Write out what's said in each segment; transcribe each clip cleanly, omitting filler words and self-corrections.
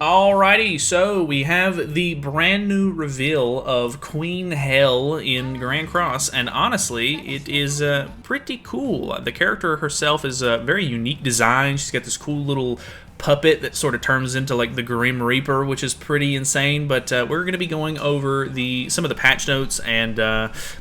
Alrighty, so we have the brand new reveal of Queen Hel in Grand Cross, and honestly, it is pretty cool. The character herself is a very unique design. She's got this cool little puppet that sort of turns into like the Grim Reaper, which is pretty insane. But we're going to be going over some of the patch notes and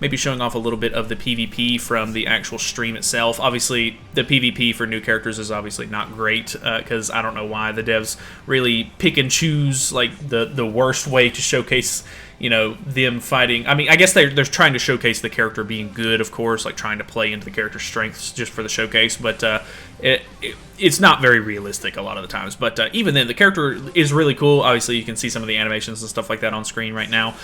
maybe showing off a little bit of the PvP from the actual stream itself. Obviously, the PvP for new characters is obviously not great because I don't know why the devs really pick and choose like the worst way to showcase them fighting. I mean, I guess they're trying to showcase the character being good, of course, like trying to play into the character's strengths just for the showcase, but it's not very realistic a lot of the times. But even then, the character is really cool. Obviously, you can see some of the animations and stuff like that on screen right now.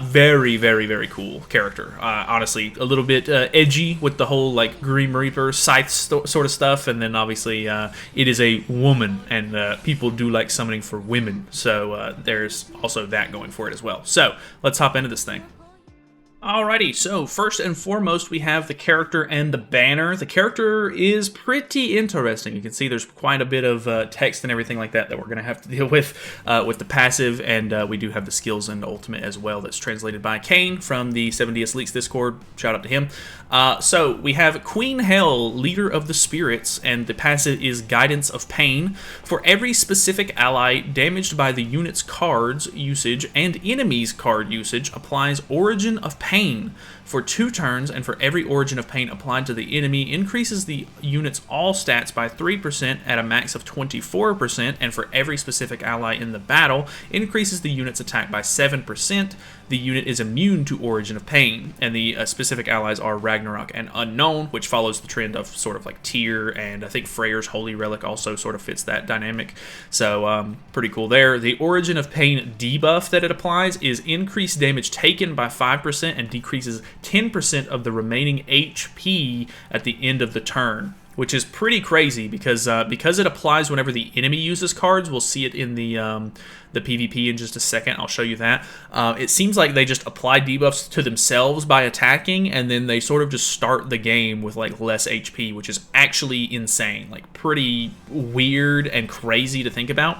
Very, very, very cool character. Honestly, a little bit edgy with the whole like Grim Reaper scythe sort of stuff, and then obviously it is a woman, and people do like summoning for women, so there's also that going for it as well. So let's hop into this thing. Alrighty, so first and foremost, we have the character and the banner. The character is pretty interesting. You can see there's quite a bit of text and everything like that we're going to have to deal with the passive, and we do have the skills and ultimate as well that's translated by Kane from the 70S Leaks Discord. Shout out to him. So we have Queen Hel, Leader of the Spirits, and the passive is Guidance of Pain. For every specific ally damaged by the unit's cards usage and enemy's card usage, applies Origin of Pain for 2 turns, and for every Origin of Pain applied to the enemy, increases the unit's all stats by 3% at a max of 24%, and for every specific ally in the battle, increases the unit's attack by 7%. The unit is immune to Origin of Pain, and the specific allies are Ragnarok and Unknown, which follows the trend of sort of like Tyr, and I think Freyr's Holy Relic also sort of fits that dynamic, so pretty cool there. The Origin of Pain debuff that it applies is increased damage taken by 5% and decreases 10% of the remaining HP at the end of the turn, which is pretty crazy because it applies whenever the enemy uses cards. We'll see it in the PvP in just a second. I'll show you that. It seems like they just apply debuffs to themselves by attacking, and then they sort of just start the game with like less HP, which is actually insane. Like pretty weird and crazy to think about.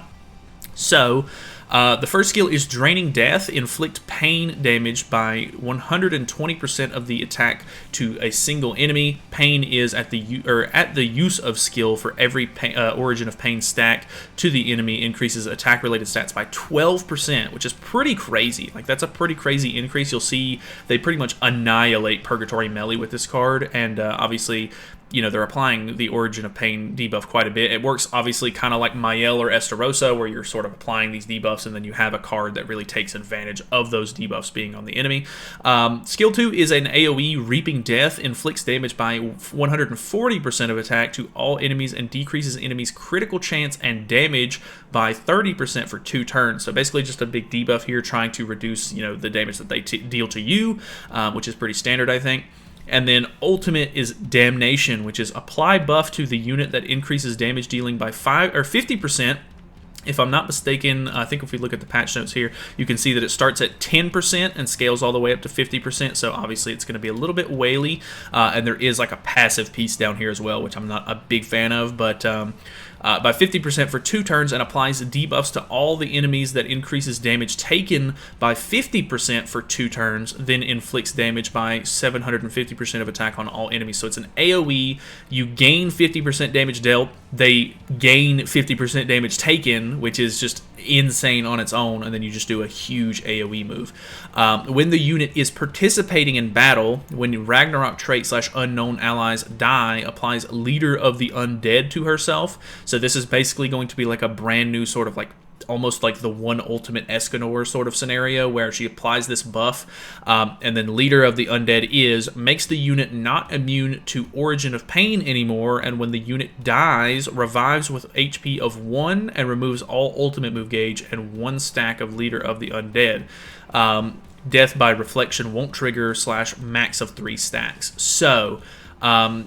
So, the first skill is Draining Death. Inflict pain damage by 120% of the attack to a single enemy. Pain is at the use of skill for every Origin of Pain stack to the enemy. Increases attack-related stats by 12%, which is pretty crazy. Like, that's a pretty crazy increase. You'll see they pretty much annihilate Purgatory Melee with this card, and obviously, they're applying the Origin of Pain debuff quite a bit. It works obviously kind of like Mael or Estarossa, where you're sort of applying these debuffs, and then you have a card that really takes advantage of those debuffs being on the enemy. Skill 2 is an AoE Reaping Death. Inflicts damage by 140% of attack to all enemies and decreases enemies' critical chance and damage by 30% for 2 turns. So basically just a big debuff here, trying to reduce the damage that they deal to you, which is pretty standard, I think. And then ultimate is Damnation, which is apply buff to the unit that increases damage dealing by 50%. If I'm not mistaken, I think if we look at the patch notes here, you can see that it starts at 10% and scales all the way up to 50%, so obviously it's going to be a little bit whaley, and there is like a passive piece down here as well, which I'm not a big fan of, but by 50% for 2 turns, and applies debuffs to all the enemies that increases damage taken by 50% for 2 turns, then inflicts damage by 750% of attack on all enemies. So it's an AoE, you gain 50% damage dealt, they gain 50% damage taken, which is just insane on its own, and then you just do a huge AoE move. When the unit is participating in battle, when Ragnarok trait / unknown allies die, applies Leader of the Undead to herself. So this is basically going to be like a brand new sort of like almost like the one ultimate Escanor sort of scenario where she applies this buff, and then Leader of the Undead makes the unit not immune to Origin of Pain anymore, and when the unit dies, revives with HP of 1 and removes all ultimate move gauge and 1 stack of Leader of the Undead. Death by reflection won't trigger / max of 3 stacks. So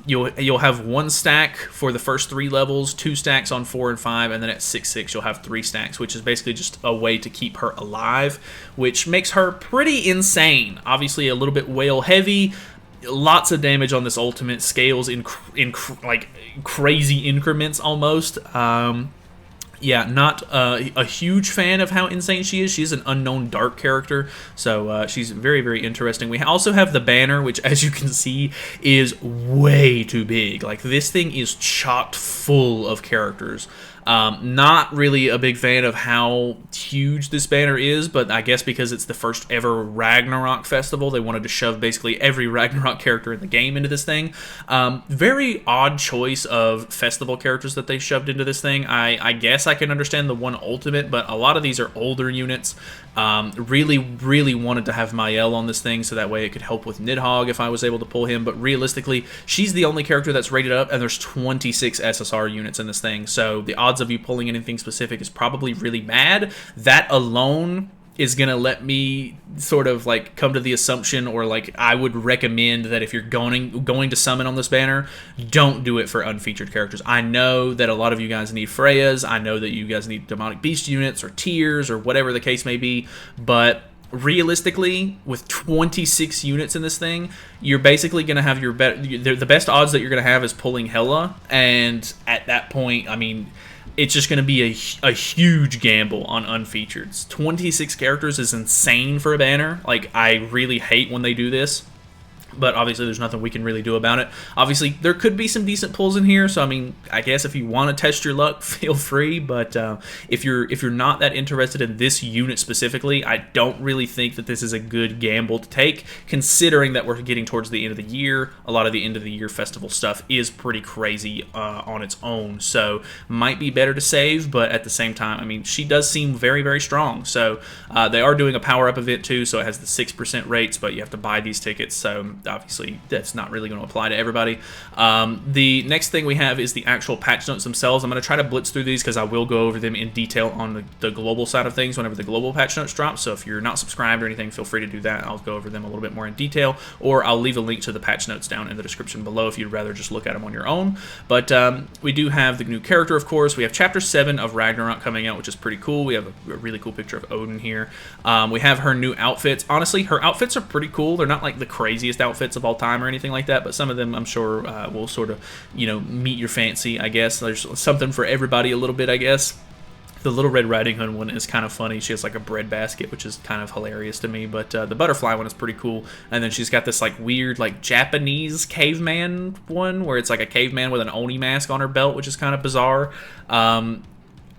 you'll have 1 stack for the first 3 levels, 2 stacks on 4 and 5, and then at 6/6 you'll have 3 stacks, which is basically just a way to keep her alive, which makes her pretty insane. Obviously a little bit whale heavy, lots of damage on this ultimate, scales in like crazy increments almost. Yeah, not a huge fan of how insane she is. She's an unknown dark character, so she's very, very interesting. We also have the banner, which, as you can see, is way too big. Like, this thing is chocked full of characters. Not really a big fan of how huge this banner is, but I guess because it's the first ever Ragnarok festival, they wanted to shove basically every Ragnarok character in the game into this thing. Very odd choice of festival characters that they shoved into this thing. I guess I can understand the one ultimate, but a lot of these are older units. Really, really wanted to have Mael on this thing so that way it could help with Nidhogg if I was able to pull him, but realistically, she's the only character that's rated up, and there's 26 SSR units in this thing, so the odds of you pulling anything specific is probably really bad. That alone is gonna let me sort of like come to the assumption, or like I would recommend that if you're going to summon on this banner, don't do it for unfeatured characters. I know that a lot of you guys need Freyas, I know that you guys need demonic beast units or tiers or whatever the case may be, but realistically, with 26 units in this thing, you're basically going to have your the best odds that you're going to have is pulling Hela, and at that point, I mean, it's just going to be a huge gamble on unfeatured. 26 characters is insane for a banner. Like, I really hate when they do this, but obviously there's nothing we can really do about it. Obviously, there could be some decent pulls in here, so I mean, I guess if you want to test your luck, feel free, but if you're not that interested in this unit specifically, I don't really think that this is a good gamble to take, considering that we're getting towards the end of the year. A lot of the end of the year festival stuff is pretty crazy on its own, so might be better to save, but at the same time, I mean, she does seem very, very strong, so they are doing a power-up event too, so it has the 6% rates, but you have to buy these tickets, so obviously that's not really going to apply to everybody. The next thing we have is the actual patch notes themselves. I'm going to try to blitz through these because I will go over them in detail on the global side of things whenever the global patch notes drop, so if you're not subscribed or anything, feel free to do that. I'll go over them a little bit more in detail, or I'll leave a link to the patch notes down in the description below if you'd rather just look at them on your own. But we do have the new character, of course. We have Chapter 7 of Ragnarok coming out, which is pretty cool. We have a really cool picture of Odin here. We have her new outfits. Honestly, her outfits are pretty cool. They're not like the craziest outfits of all time or anything like that, but some of them I'm sure will sort of, you know, meet your fancy, I guess. There's something for everybody a little bit, I guess. The Little Red Riding Hood one is kind of funny. She has like a bread basket, which is kind of hilarious to me, but the butterfly one is pretty cool. And then she's got this like weird like Japanese caveman one where it's like a caveman with an Oni mask on her belt, which is kind of bizarre.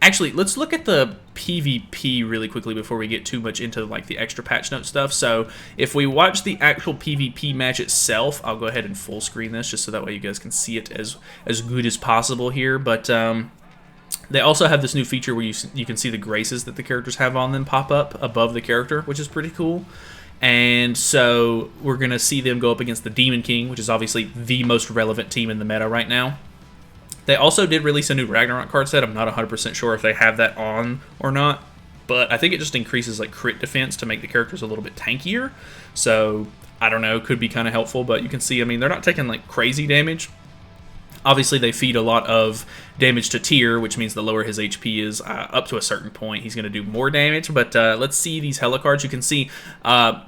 Actually, let's look at the PvP really quickly before we get too much into like the extra patch note stuff. So if we watch the actual PvP match itself, I'll go ahead and full screen this just so that way you guys can see it as good as possible here. But they also have this new feature where you can see the graces that the characters have on them pop up above the character, which is pretty cool. And so we're going to see them go up against the Demon King, which is obviously the most relevant team in the meta right now. They also did release a new Ragnarok card set. I'm not 100% sure if they have that on or not, but I think it just increases like crit defense to make the characters a little bit tankier. So I don't know, could be kind of helpful, but you can see, I mean, they're not taking like crazy damage. Obviously, they feed a lot of damage to Tyr, which means the lower his HP is up to a certain point, he's going to do more damage. But let's see these Hela cards. You can see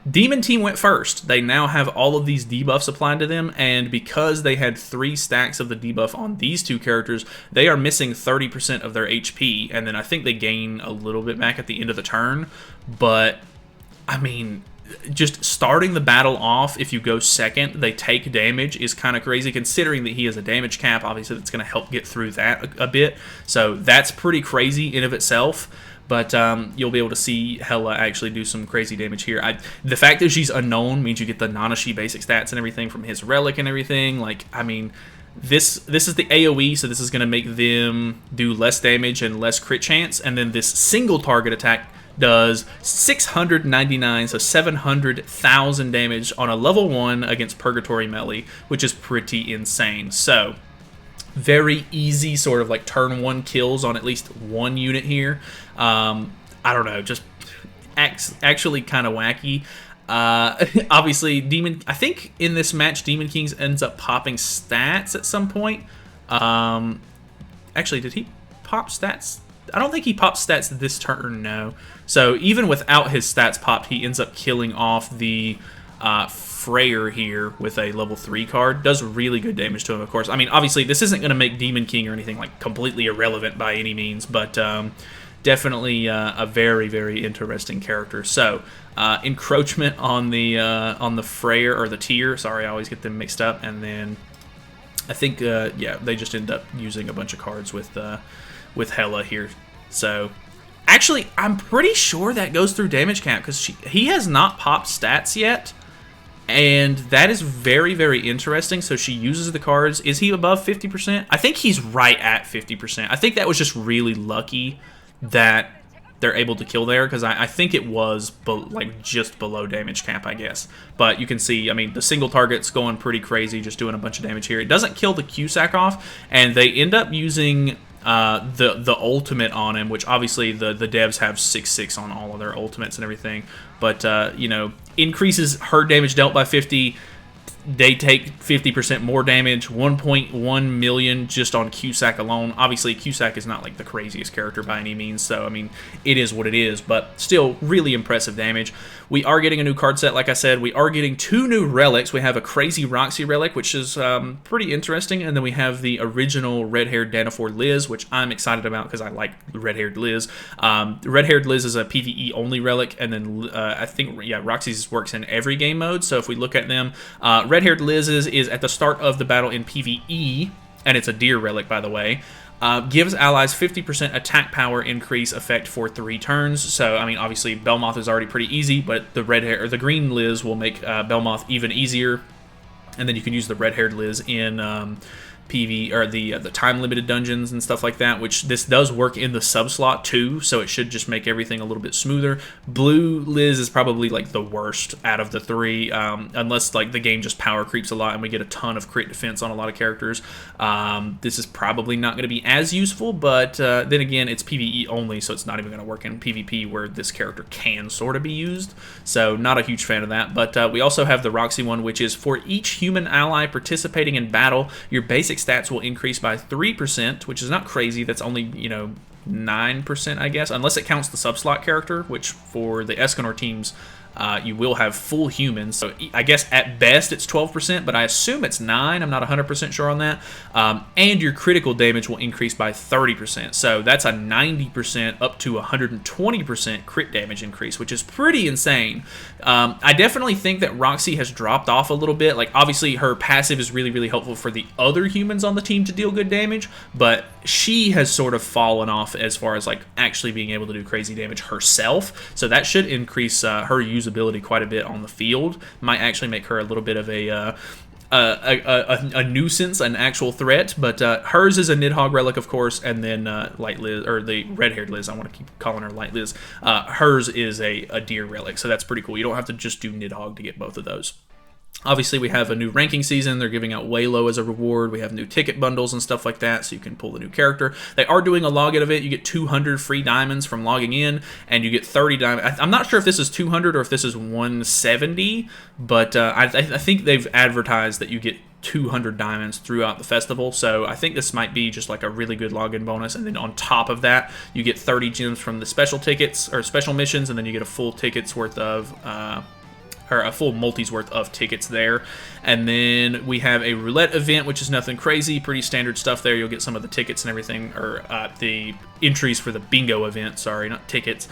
Demon Team went first. They now have all of these debuffs applied to them, and because they had 3 stacks of the debuff on these 2 characters, they are missing 30% of their HP, and then I think they gain a little bit back at the end of the turn. But, I mean, just starting the battle off, if you go second, they take damage is kind of crazy, considering that he has a damage cap. Obviously, that's going to help get through that a bit. So that's pretty crazy in of itself. But you'll be able to see Hela actually do some crazy damage here. The fact that she's unknown means you get the Nanashi basic stats and everything from his Relic and everything. Like, I mean, this is the AoE, so this is going to make them do less damage and less crit chance. And then this single target attack does 699, so 700,000 damage on a level 1 against Purgatory Melee, which is pretty insane. So very easy sort of like turn 1 kills on at least 1 unit here. I don't know, just actually kind of wacky. Obviously, I think in this match, Demon Kings ends up popping stats at some point. Actually, did he pop stats? I don't think he pops stats this turn, no. So even without his stats popped, he ends up killing off the Freyr here with a level 3 card does really good damage to him, of course. I mean, obviously, this isn't going to make Demon King or anything like completely irrelevant by any means, but definitely a very, very interesting character. So, encroachment on the Freyr, or the tier. Sorry, I always get them mixed up. And then I think, yeah, they just end up using a bunch of cards with Hela here. So, actually, I'm pretty sure that goes through damage cap because he has not popped stats yet. And that is very, very interesting. So she uses the cards. Is he above 50%? I think he's right at 50%. I think that was just really lucky that they're able to kill there, because I think it was like just below damage cap, I guess. But you can see, I mean, the single target's going pretty crazy, just doing a bunch of damage here. It doesn't kill the Cusack off, and they end up using the ultimate on him, which obviously the devs have 6/6 on all of their ultimates and everything. But, you know, increases her damage dealt by 50. They take 50% more damage, 1.1 million just on Cusack alone. Obviously, Cusack is not like the craziest character by any means, so I mean, it is what it is, but still really impressive damage. We are getting a new card set, like I said. We are getting 2 new relics. We have a crazy Roxy relic, which is pretty interesting, and then we have the original red-haired Danafor Liz, which I'm excited about because I like red-haired Liz. Red-haired Liz is a PvE only relic, and then I think, yeah, Roxy's works in every game mode, so if we look at them, red-haired Liz's is at the start of the battle in PvE, and it's a deer relic, by the way. Gives allies 50% attack power increase effect for 3 turns. So, I mean, obviously, Belmoth is already pretty easy, but the green Liz will make Belmoth even easier. And then you can use the red-haired Liz in PV, or the time-limited dungeons and stuff like that, which this does work in the sub-slot too, so it should just make everything a little bit smoother. Blue Liz is probably like the worst out of the 3, unless like the game just power creeps a lot and we get a ton of crit defense on a lot of characters. This is probably not going to be as useful, but then again, it's PvE only, so it's not even going to work in PvP where this character can sort of be used, so not a huge fan of that. But we also have the Roxy one, which is for each human ally participating in battle, your basic stats will increase by 3%, which is not crazy. That's only, you know, 9%, I guess, unless it counts the sub-slot character, which for the Escanor teams, you will have full humans. So I guess at best it's 12%, but I assume it's 9. I'm not 100% sure on that. And your critical damage will increase by 30%. So that's a 90% up to 120% crit damage increase, which is pretty insane. I definitely think that Roxy has dropped off a little bit. Like, obviously her passive is really, really helpful for the other humans on the team to deal good damage, but she has sort of fallen off as far as like actually being able to do crazy damage herself. So that should increase her usability quite a bit on the field. Might actually make her a little bit of a nuisance, an actual threat. But hers is a Nidhogg relic, of course, and then Light Liz, or the red-haired Liz, I want to keep calling her Light Liz. Hers is a deer relic, so that's pretty cool. You don't have to just do Nidhogg to get both of those. Obviously, we have a new ranking season. They're giving out Waylo as a reward. We have new ticket bundles and stuff like that, so you can pull the new character. They are doing a login event. You get 200 free diamonds from logging in, and you get 30 diamonds. I'm not sure if this is 200 or if this is 170, but I think they've advertised that you get 200 diamonds throughout the festival, so I think this might be just like a really good login bonus. And then on top of that, you get 30 gems from the special tickets, or special missions, and then you get a full tickets worth of... or a full multi's worth of tickets there. And then we have a roulette event, which is nothing crazy, pretty standard stuff there. You'll get some of the tickets and everything, or the entries for the bingo event, sorry, not tickets.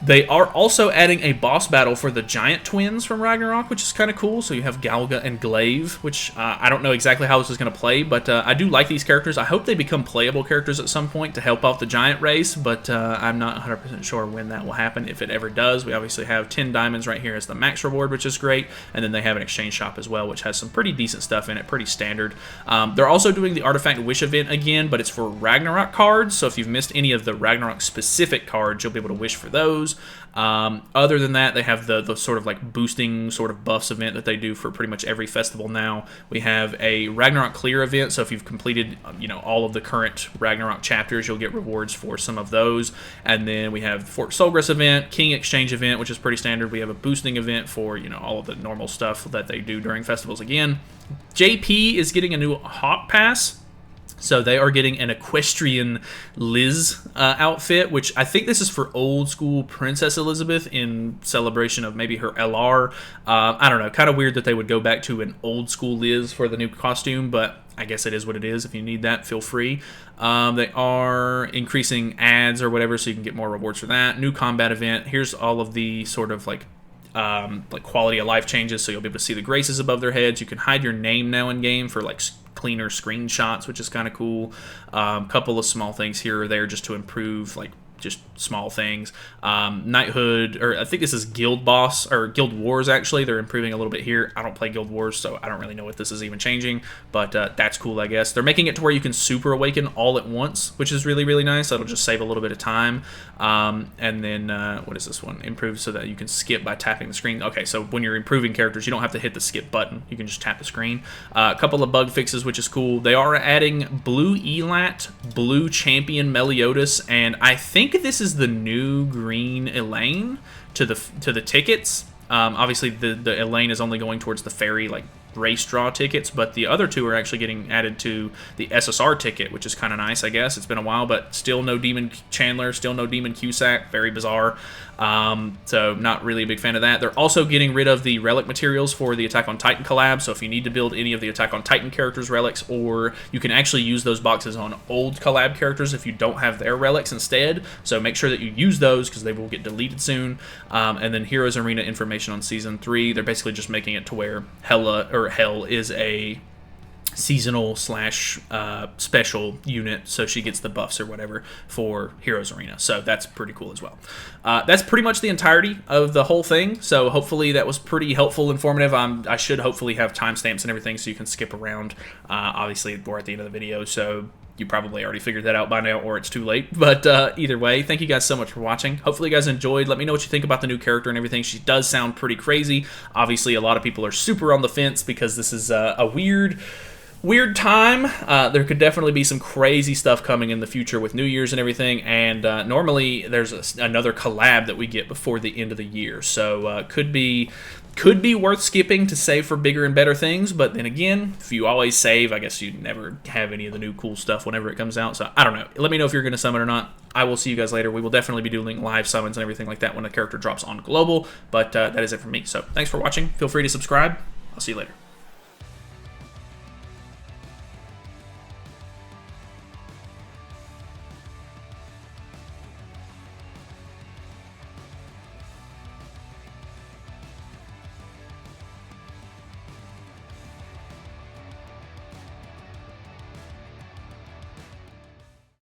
They are also adding a boss battle for the giant twins from Ragnarok, which is kind of cool. So you have Galga and Glaive, which I don't know exactly how this is going to play, but I do like these characters. I hope they become playable characters at some point to help out the giant race, but I'm not 100% sure when that will happen, if it ever does. We obviously have 10 diamonds right here as the max reward, which is great, and then they have an exchange shop as well, which has some pretty decent stuff in it, pretty standard. They're also doing the Artifact Wish event again, but it's for Ragnarok cards, so if you've missed any of the Ragnarok specific cards, you'll be able to wish for those. Other than that, they have the sort of like boosting sort of buffs event that they do for pretty much every festival now. We have a Ragnarok clear event, so if you've completed all of the current Ragnarok chapters, you'll get rewards for some of those. And then we have Fort Solgris event, King Exchange event, which is pretty standard. We have a boosting event for all of the normal stuff that they do during festivals again. JP is getting a new Hawk Pass. So they are getting an equestrian Liz outfit, which I think this is for old school Princess Elizabeth in celebration of maybe her LR. I don't know, kind of weird that they would go back to an old school Liz for the new costume, but I guess it is what it is. If you need that, feel free. They are increasing ads or whatever, so you can get more rewards for that. New combat event. Here's all of the sort of like quality of life changes, so you'll be able to see the graces above their heads. You can hide your name now in game for like cleaner screenshots, which is kind of cool. Couple of small things here or there just to improve, like just small things. Knighthood, or I think this is Guild Boss or Guild Wars. Actually, they're improving a little bit here. I don't play Guild Wars, so I don't really know what this is even changing, but that's cool, I guess. They're making it to where you can super awaken all at once, which is really, really nice. That'll just save a little bit of time. And then what is this one? Improve so that you can skip by tapping the screen. Okay, so when you're improving characters, you don't have to hit the skip button. You can just tap the screen. A couple of bug fixes, which is cool. They are adding blue Elat, blue Champion Meliodas, and I think this is the new green Elaine to the tickets. Obviously, the Elaine is only going towards the fairy like race draw tickets, but the other two are actually getting added to the SSR ticket, which is kind of nice, I guess. It's been a while, but still no Demon Chandler, still no Demon Cusack. Very bizarre. So not really a big fan of that. They're also getting rid of the relic materials for the Attack on Titan collab, so if you need to build any of the Attack on Titan characters' relics, or you can actually use those boxes on old collab characters if you don't have their relics instead, so make sure that you use those because they will get deleted soon. And then Heroes Arena information on Season 3, they're basically just making it to where Hel is a seasonal slash special unit, so she gets the buffs or whatever for Heroes Arena. So that's pretty cool as well. That's pretty much the entirety of the whole thing. So hopefully that was pretty helpful, informative. I should hopefully have timestamps and everything so you can skip around. Obviously, we're at the end of the video, so you probably already figured that out by now, or it's too late. But either way, thank you guys so much for watching. Hopefully you guys enjoyed. Let me know what you think about the new character and everything. She does sound pretty crazy. Obviously, a lot of people are super on the fence because this is a weird time. There could definitely be some crazy stuff coming in the future with New Year's and everything, and normally there's another collab that we get before the end of the year, so could be worth skipping to save for bigger and better things. But then again, if you always save, I guess you'd never have any of the new cool stuff whenever it comes out. So I don't know. Let me know if you're going to summon or not. I will see you guys later. We will definitely be doing live summons and everything like that when a character drops on global, but that is it for me. So thanks for watching. Feel free to subscribe. I'll see you later.